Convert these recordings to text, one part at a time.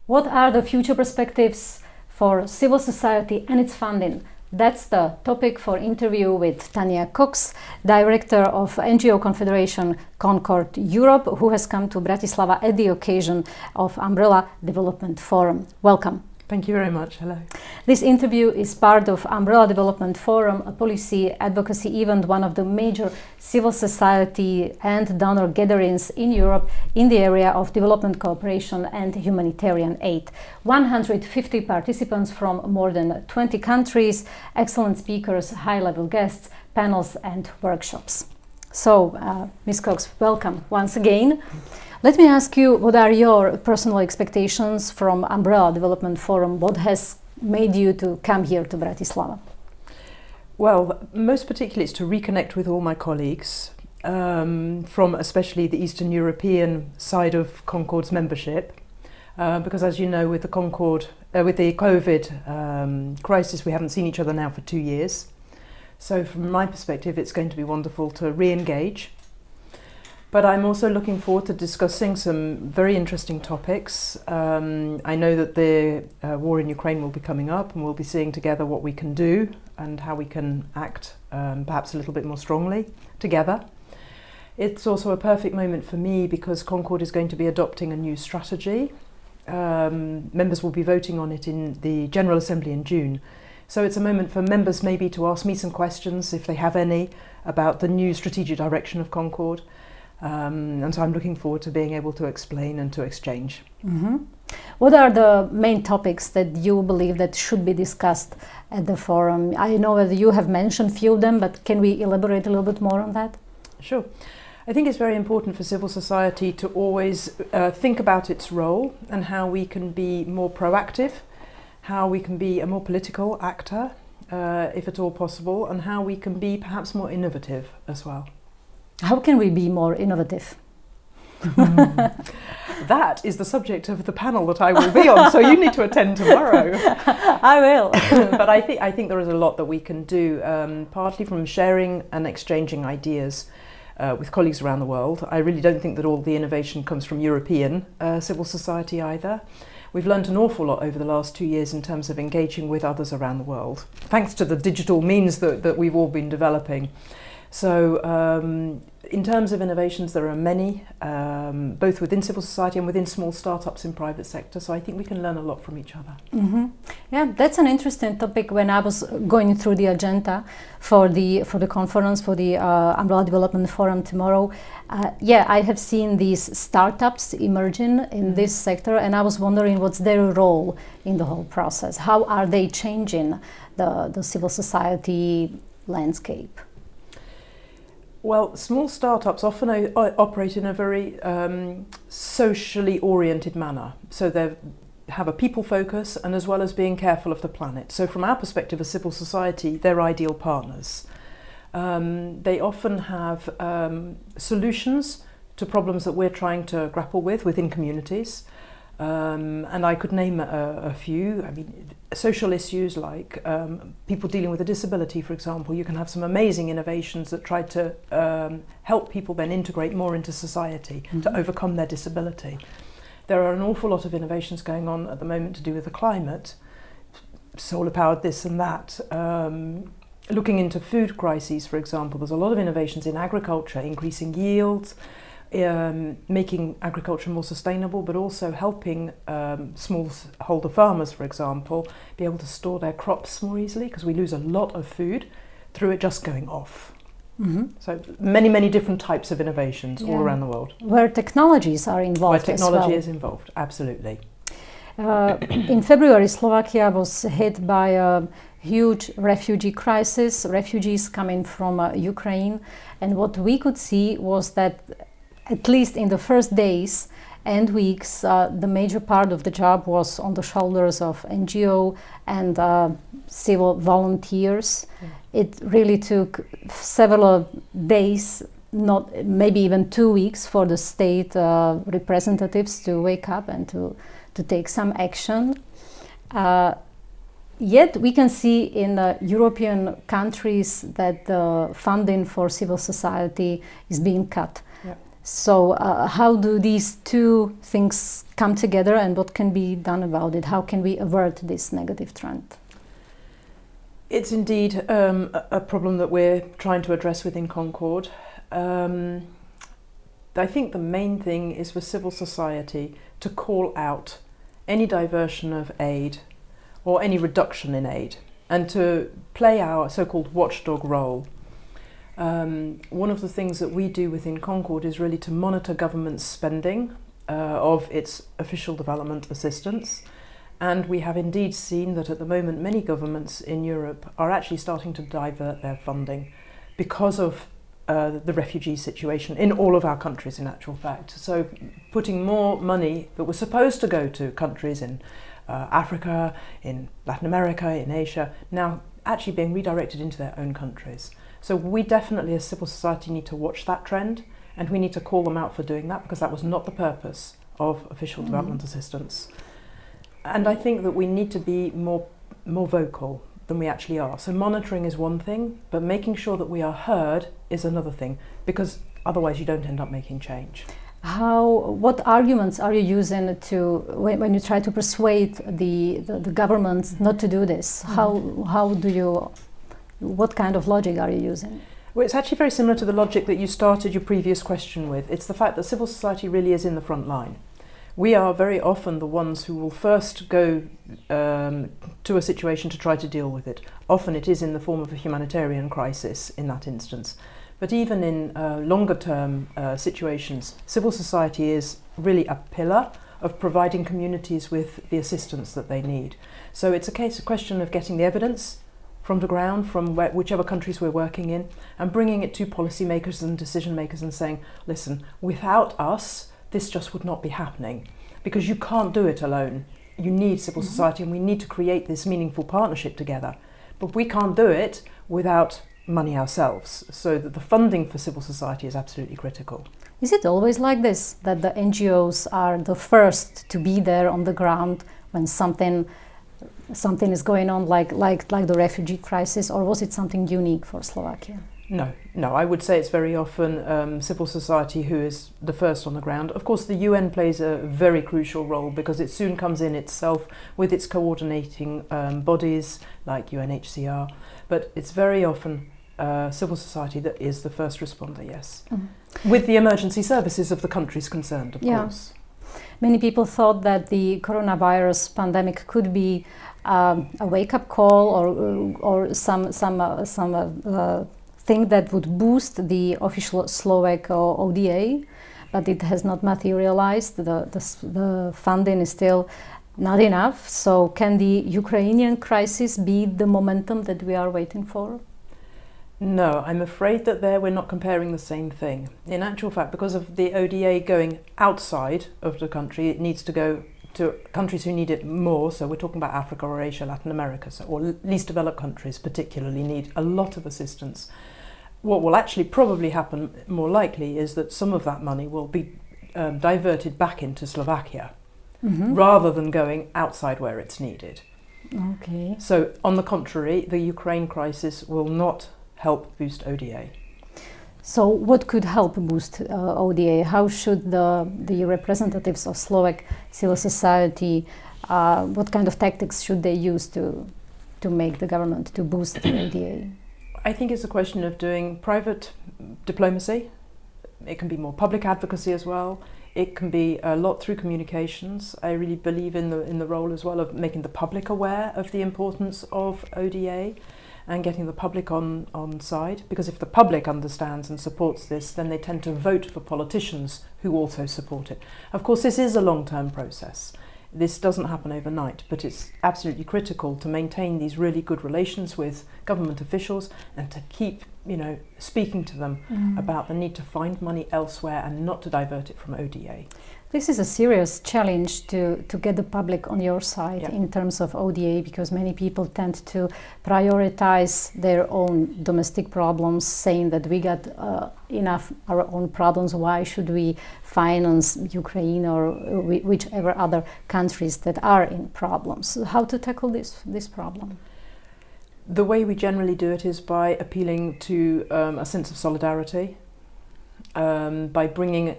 What are the future perspectives for civil society and its funding? That's the topic for interview with Tanya Cox, Director of NGO Confederation Concord Europe, who has come to Bratislava at the occasion of Umbrella Development Forum. Welcome. Thank you very much. Hello. This interview is part of Umbrella Development Forum, a policy advocacy event, one of the major civil society and donor gatherings in Europe in the area of development cooperation and humanitarian aid. 150 participants from more than 20 countries, excellent speakers, high-level guests, panels and workshops. So, Ms. Cox, welcome once again. Let me ask you, what are your personal expectations from Umbrella Development Forum? What has made you to come here to Bratislava? Well, most particularly it's to reconnect with all my colleagues from especially the Eastern European side of Concord's membership, because as you know, with the COVID crisis, we haven't seen each other now for 2 years. So from my perspective, it's going to be wonderful to re-engage. But I'm also looking forward to discussing some very interesting topics. I know that the war in Ukraine will be coming up, and we'll be seeing together what we can do and how we can act perhaps a little bit more strongly together. It's also a perfect moment for me because Concord is going to be adopting a new strategy. Members will be voting on it in the General Assembly in June. So it's a moment for members maybe to ask me some questions, if they have any, about the new strategic direction of Concord. And so I'm looking forward to being able to explain and to exchange. Mm-hmm. What are the main topics that you believe that should be discussed at the forum? I know that you have mentioned a few of them, but can we elaborate a little bit more on that? Sure. I think it's very important for civil society to always think about its role and how we can be more proactive, how we can be a more political actor, if at all possible, and how we can be perhaps more innovative as well. How can we be more innovative? That is the subject of the panel that I will be on, so you need to attend tomorrow. I will. But I think there is a lot that we can do, partly from sharing and exchanging ideas with colleagues around the world. I really don't think that all the innovation comes from European civil society either. We've learned an awful lot over the last 2 years in terms of engaging with others around the world, thanks to the digital means that we've all been developing. So in terms of innovations, there are many, both within civil society and within small startups in private sector. So I think we can learn a lot from each other. Mm-hmm. Yeah, that's an interesting topic. When I was going through the agenda for the conference, for the Umbrella Development Forum tomorrow, I have seen these startups emerging in this sector, and I was wondering what's their role in the whole process. How are they changing the civil society landscape? Well, small startups often operate in a very socially oriented manner. So they have a people focus, and as well as being careful of the planet. So from our perspective as civil society, they're ideal partners. They often have solutions to problems that we're trying to grapple with within communities. And I could name a few. I mean, social issues like people dealing with a disability, for example. You can have some amazing innovations that try to help people then integrate more into society, mm-hmm. to overcome their disability. There are an awful lot of innovations going on at the moment to do with the climate, solar powered this and that. Looking into food crises, for example, there's a lot of innovations in agriculture, increasing yields, making agriculture more sustainable, but also helping smallholder farmers, for example, be able to store their crops more easily, because we lose a lot of food through it just going off. Mm-hmm. So many, many different types of innovations all around the world. Where technologies are involved. Where technology is involved, absolutely. In February, Slovakia was hit by a huge refugee crisis, refugees coming from Ukraine, and what we could see was that at least in the first days and weeks, the major part of the job was on the shoulders of NGO and civil volunteers. Yeah. It really took several days, maybe even 2 weeks, for the state representatives to wake up and to take some action. Yet we can see in European countries that the funding for civil society is being cut. Yeah. So how do these two things come together, and what can be done about it? How can we avert this negative trend? It's indeed a problem that we're trying to address within Concord. I think the main thing is for civil society to call out any diversion of aid or any reduction in aid, and to play our so-called watchdog role. One of the things that we do within Concord is really to monitor government's spending of its official development assistance. And we have indeed seen that at the moment many governments in Europe are actually starting to divert their funding because of the refugee situation in all of our countries, in actual fact. So putting more money that was supposed to go to countries in Africa, in Latin America, in Asia, now actually being redirected into their own countries. So we definitely as civil society need to watch that trend, and we need to call them out for doing that, because that was not the purpose of official development assistance. And I think that we need to be more vocal than we actually are. So monitoring is one thing, but making sure that we are heard is another thing, because otherwise you don't end up making change. What arguments are you using to when you try to persuade the government not to do this? What kind of logic are you using? Well, it's actually very similar to the logic that you started your previous question with. It's the fact that civil society really is in the front line. We are very often the ones who will first go to a situation to try to deal with it. Often it is in the form of a humanitarian crisis in that instance. But even in longer term situations, civil society is really a pillar of providing communities with the assistance that they need. So it's a question of getting the evidence from the ground, from whichever countries we're working in, and bringing it to policymakers and decision makers and saying, listen, without us, this just would not be happening, because you can't do it alone. You need civil society, and we need to create this meaningful partnership together. But we can't do it without money ourselves, so that the funding for civil society is absolutely critical. Is it always like this, that the NGOs are the first to be there on the ground when something is going on, like the refugee crisis, or was it something unique for Slovakia? No, I would say it's very often civil society who is the first on the ground. Of course, the UN plays a very crucial role, because it soon comes in itself with its coordinating bodies like UNHCR, but it's very often civil society that is the first responder, yes. With the emergency services of the countries concerned, of course. Many people thought that the coronavirus pandemic could be a wake-up call, or some thing that would boost the official Slovak ODA, but it has not materialized. The funding is still not enough. So can the Ukrainian crisis be the momentum that we are waiting for? No, I'm afraid that we're not comparing the same thing. In actual fact, because of the ODA going outside of the country, it needs to go to countries who need it more. So we're talking about Africa or Asia, Latin America, or least developed countries particularly need a lot of assistance. What will actually probably happen more likely is that some of that money will be diverted back into Slovakia, rather than going outside where it's needed. Okay. So on the contrary, the Ukraine crisis will not help boost ODA. So what could help boost ODA? How should the representatives of Slovak civil society, what kind of tactics should they use to make the government to boost the ODA? I think it's a question of doing private diplomacy. It can be more public advocacy as well. It can be a lot through communications. I really believe in the role as well of making the public aware of the importance of ODA and getting the public on side, because if the public understands and supports this, then they tend to vote for politicians who also support it. Of course, this is a long-term process. This doesn't happen overnight, but it's absolutely critical to maintain these really good relations with government officials and to keep, speaking to them about the need to find money elsewhere and not to divert it from ODA. This is a serious challenge to get the public on your side in terms of ODA, because many people tend to prioritize their own domestic problems, saying that we got enough our own problems, why should we finance Ukraine or whichever other countries that are in problems? How to tackle this problem? The way we generally do it is by appealing to a sense of solidarity. by bringing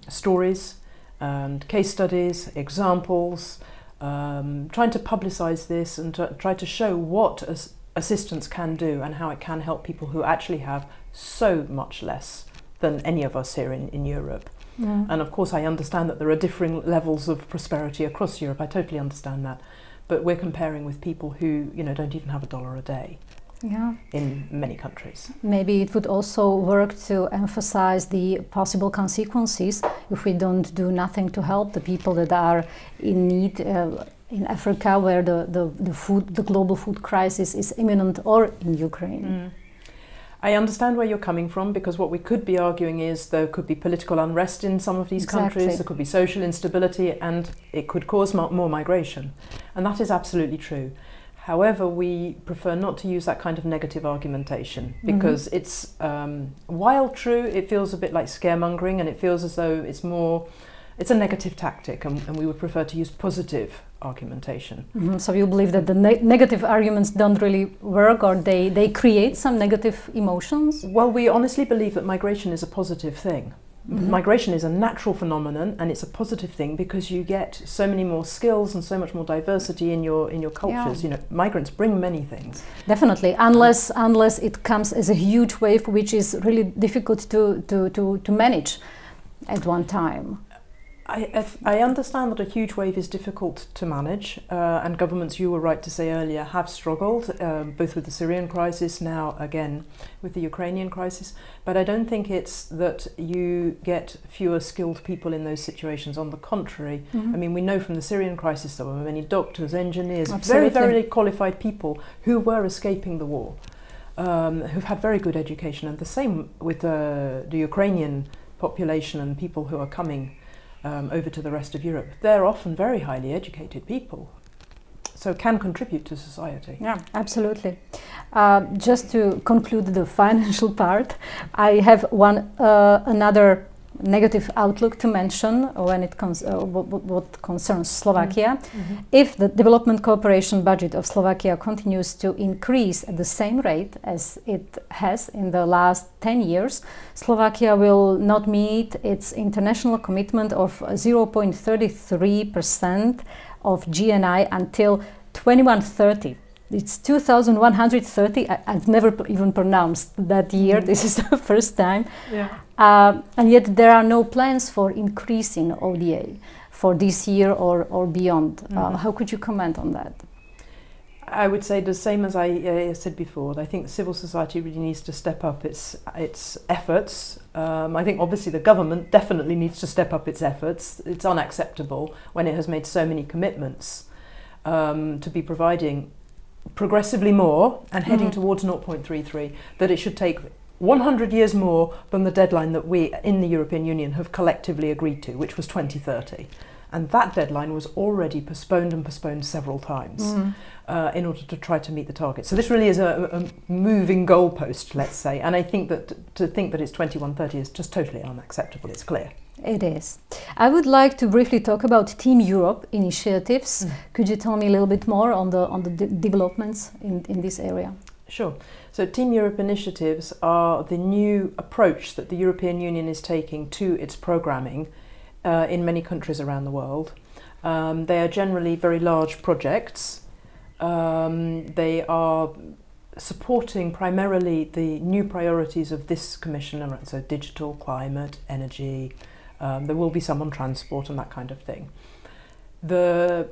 stories and case studies, examples, trying to publicise this and to try to show what assistance can do and how it can help people who actually have so much less than any of us here in Europe. Yeah. And of course I understand that there are differing levels of prosperity across Europe, I totally understand that. But we're comparing with people who, don't even have $1 a day. Yeah. In many countries. Maybe it would also work to emphasize the possible consequences if we don't do nothing to help the people that are in need in Africa, where the global food crisis is imminent, or in Ukraine. Mm. I understand where you're coming from, because what we could be arguing is there could be political unrest in some of these countries, there could be social instability, and it could cause more migration. And that is absolutely true. However, we prefer not to use that kind of negative argumentation, because it's, while true, it feels a bit like scaremongering, and it feels as though it's a negative tactic, and we would prefer to use positive argumentation. So you believe that the negative arguments don't really work, or they create some negative emotions? Well, we honestly believe that migration is a positive thing. Migration is a natural phenomenon, and it's a positive thing because you get so many more skills and so much more diversity in your cultures. Yeah. Migrants bring many things. Definitely, unless it comes as a huge wave, which is really difficult to manage at one time. I understand that a huge wave is difficult to manage, and governments, you were right to say earlier, have struggled, both with the Syrian crisis, now again with the Ukrainian crisis. But I don't think it's that you get fewer skilled people in those situations. On the contrary, I mean, we know from the Syrian crisis there were many doctors, engineers, Absolutely. very, very qualified people who were escaping the war, who've had very good education. And the same with the Ukrainian population and people who are coming over to the rest of Europe. They're often very highly educated people, so can contribute to society. Yeah, absolutely. Just to conclude the financial part, I have another negative outlook to mention when it comes what concerns Slovakia. If the development cooperation budget of Slovakia continues to increase at the same rate as it has in the last 10 years, Slovakia will not meet its international commitment of 0.33% of GNI until 2130. It's 2130. I've never even pronounced that year. This is the first time. Yeah. And yet there are no plans for increasing ODA for this year or beyond. How could you comment on that? I would say the same as I said before. I think civil society really needs to step up its efforts. I think obviously the government definitely needs to step up its efforts. It's unacceptable when it has made so many commitments to be providing progressively more and heading towards 0.33, that it should take 100 years more than the deadline that we in the European Union have collectively agreed to, which was 2030. And that deadline was already postponed several times in order to try to meet the target. So this really is a moving goalpost, let's say. And I think that to think that it's 2130 is just totally unacceptable, it's clear. It is. I would like to briefly talk about Team Europe initiatives. Could you tell me a little bit more on the developments in this area? Sure. So Team Europe initiatives are the new approach that the European Union is taking to its programming in many countries around the world. They are generally very large projects. They are supporting primarily the new priorities of this Commission, so digital, climate, energy. There will be some on transport and that kind of thing. The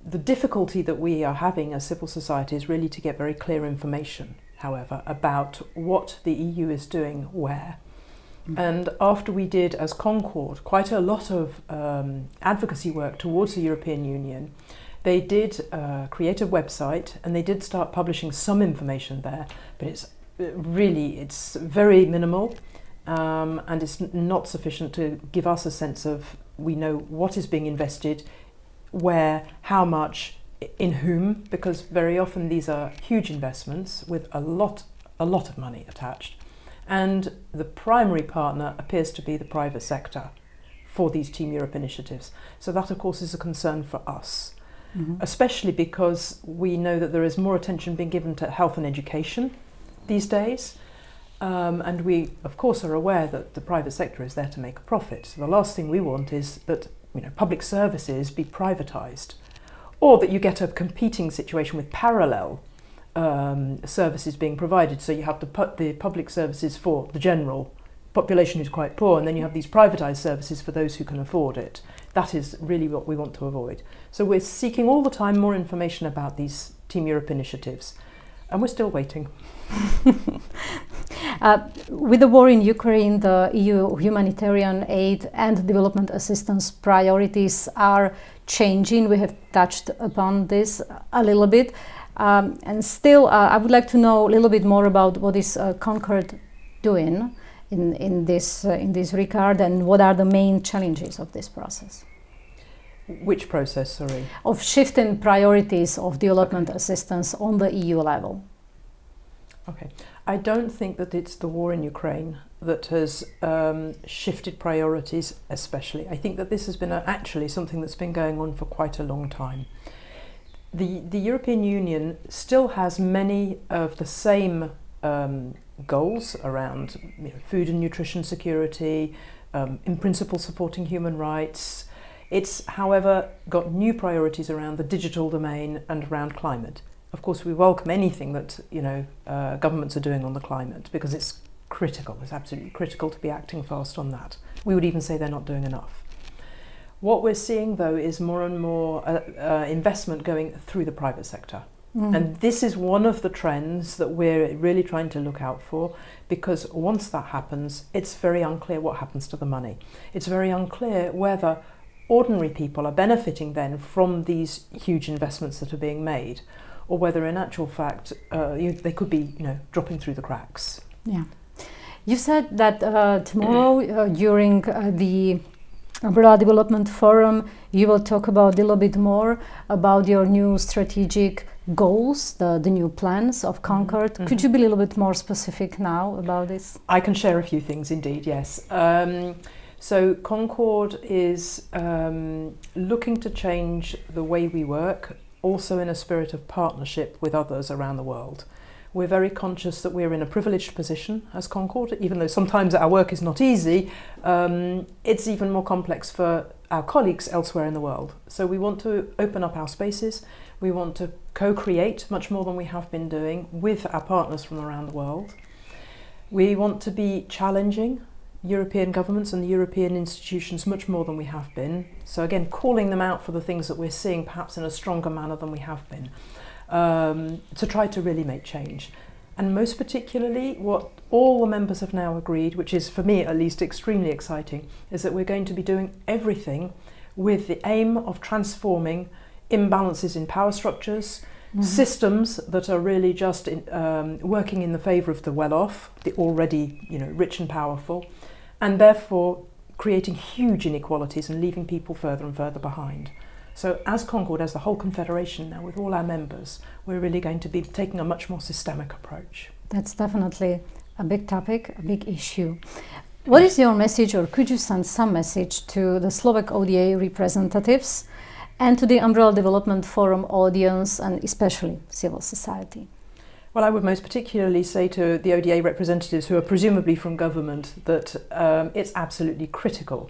difficulty that we are having as civil society is really to get very clear information, however, about what the EU is doing where. And after we did, as Concord, quite a lot of advocacy work towards the European Union, they did create a website and they did start publishing some information there, but it's very minimal and it's not sufficient to give us a sense of we know what is being invested, where, how much, in whom, because very often these are huge investments with a lot of money attached. And the primary partner appears to be the private sector for these Team Europe initiatives. So that, of course, is a concern for us, especially because we know that there is more attention being given to health and education these days. And we, of course, are aware that the private sector is there to make a profit. So the last thing we want is that public services be privatised, or that you get a competing situation with parallel services being provided. So you have the public services for the general population who's quite poor, and then you have these privatised services for those who can afford it. That is really what we want to avoid. So we're seeking all the time more information about these Team Europe initiatives, and we're still waiting. With the war in Ukraine, the EU humanitarian aid and development assistance priorities are changing. We have touched upon this a little bit. And still, I would like to know a little bit more about what is Concord doing in this regard, and what are the main challenges of this process? Which process, sorry? Of shifting priorities of development assistance on the EU level. Okay. I don't think that it's the war in Ukraine that has shifted priorities especially. I think that this has been actually something that's been going on for quite a long time. The European Union still has many of the same goals around food and nutrition security, in principle supporting human rights. It's, however, got new priorities around the digital domain and around climate. Of course, we welcome anything that governments are doing on the climate, because it's critical. It's absolutely critical to be acting fast on that. We would even say they're not doing enough. What we're seeing, though, is more and more investment going through the private sector. Mm. And this is one of the trends that we're really trying to look out for, because once that happens, it's very unclear what happens to the money. It's very unclear whether ordinary people are benefiting then from these huge investments that are being made, or whether in actual fact they could be dropping through the cracks. Yeah. You said that tomorrow during the Umbrella Development Forum, you will talk about a little bit more about your new strategic goals, the new plans of Concord. Mm-hmm. Could you be a little bit more specific now about this? I can share a few things indeed, yes. So Concord is looking to change the way we work, also in a spirit of partnership with others around the world. We're very conscious that we're in a privileged position as Concord, even though sometimes our work is not easy. It's even more complex for our colleagues elsewhere in the world. So we want to open up our spaces. We want to co-create much more than we have been doing with our partners from around the world. We want to be challenging European governments and the European institutions much more than we have been. So again, calling them out for the things that we're seeing perhaps in a stronger manner than we have been. To try to really make change. And most particularly, what all the members have now agreed, which is for me at least extremely exciting, is that we're going to be doing everything with the aim of transforming imbalances in power structures, mm-hmm. systems that are really just working in the favour of the well-off, the already rich and powerful, and therefore creating huge inequalities and leaving people further and further behind. So as Concord, as the whole Confederation now, with all our members, we're really going to be taking a much more systemic approach. That's definitely a big topic, a big issue. What is your message, or could you send some message to the Slovak ODA representatives and to the Umbrella Development Forum audience, and especially civil society? Well, I would most particularly say to the ODA representatives who are presumably from government that it's absolutely critical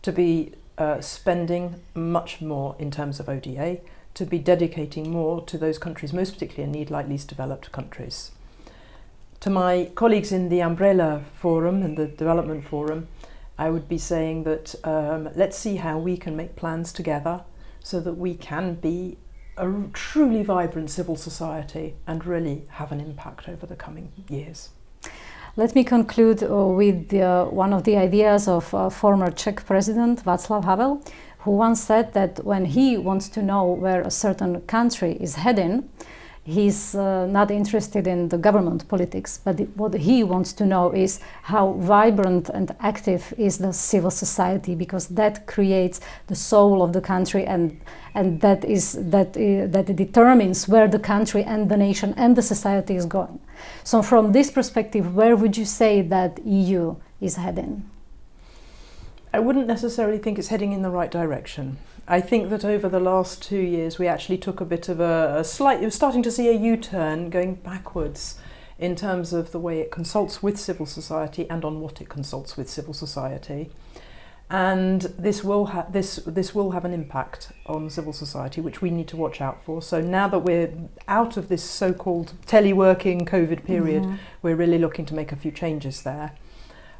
to be spending much more in terms of ODA, to be dedicating more to those countries most particularly in need, like least developed countries. To my colleagues in the Umbrella Forum and the Development Forum, I would be saying that let's see how we can make plans together so that we can be a truly vibrant civil society and really have an impact over the coming years. Let me conclude with one of the ideas of former Czech President Václav Havel, who once said that when he wants to know where a certain country is heading, he's not interested in the government politics, but what he wants to know is how vibrant and active is the civil society, because that creates the soul of the country, and that determines where the country and the nation and the society is going. So from this perspective, where would you say that EU is heading? I wouldn't necessarily think it's heading in the right direction. I think that over the last 2 years we actually took a bit of we're starting to see a U-turn going backwards in terms of the way it consults with civil society and on what it consults with civil society. And this will have an impact on civil society, which we need to watch out for. So now that we're out of this so-called teleworking COVID period, we're really looking to make a few changes there.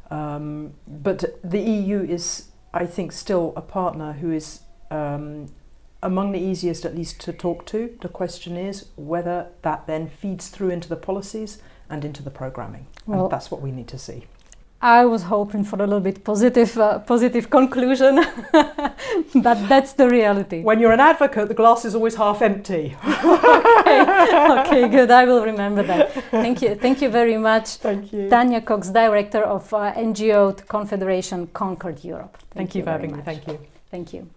But the EU is, I think, still a partner who is among the easiest, at least, to talk to. The question is whether that then feeds through into the policies and into the programming. Well, and that's what we need to see. I was hoping for a little bit positive conclusion, but that's the reality. When you're an advocate, the glass is always half empty. Okay, good. I will remember that. Thank you very much. Thank you. Tanya Cox, Director of NGO Confederation Concord Europe. Thank you for having me. Thank you. Thank you.